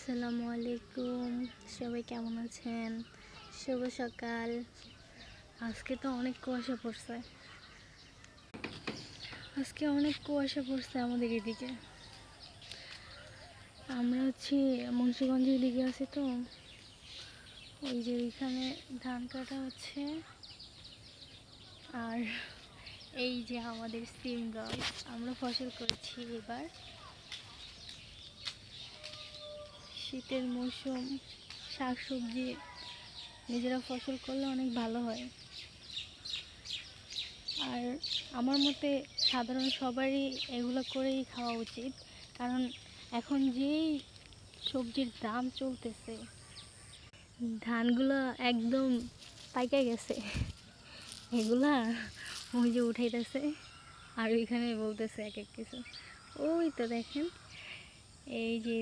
আসসালামু আলাইকুম, সবাই কেমন আছেন? শুভ সকাল। আজকে তো অনেক কুয়াশা পড়ছে। আমাদের এদিকে। আমরা মুন্সিগঞ্জের দিকে আছি তো। ওই যে ওইখানে ধান কাটা হচ্ছে। আর এই যে আমাদের সিম গাছ, আমরা ফসল করেছি এবার। শীতের মৌসুম, শাকসবজি নিজেরা ফসল করলে অনেক ভালো হয়। আর আমার মতে সাধারণ সবারই এগুলো করেই খাওয়া উচিত, কারণ এখন যেই সবজির দাম চলতেছে, ধানগুলো একদম পাইকা গেছে। এগুলা ওই যে উঠাইতেছে আর ওইখানে বলতেছে এক এক কিছু। ওই তো দেখেন, এই যে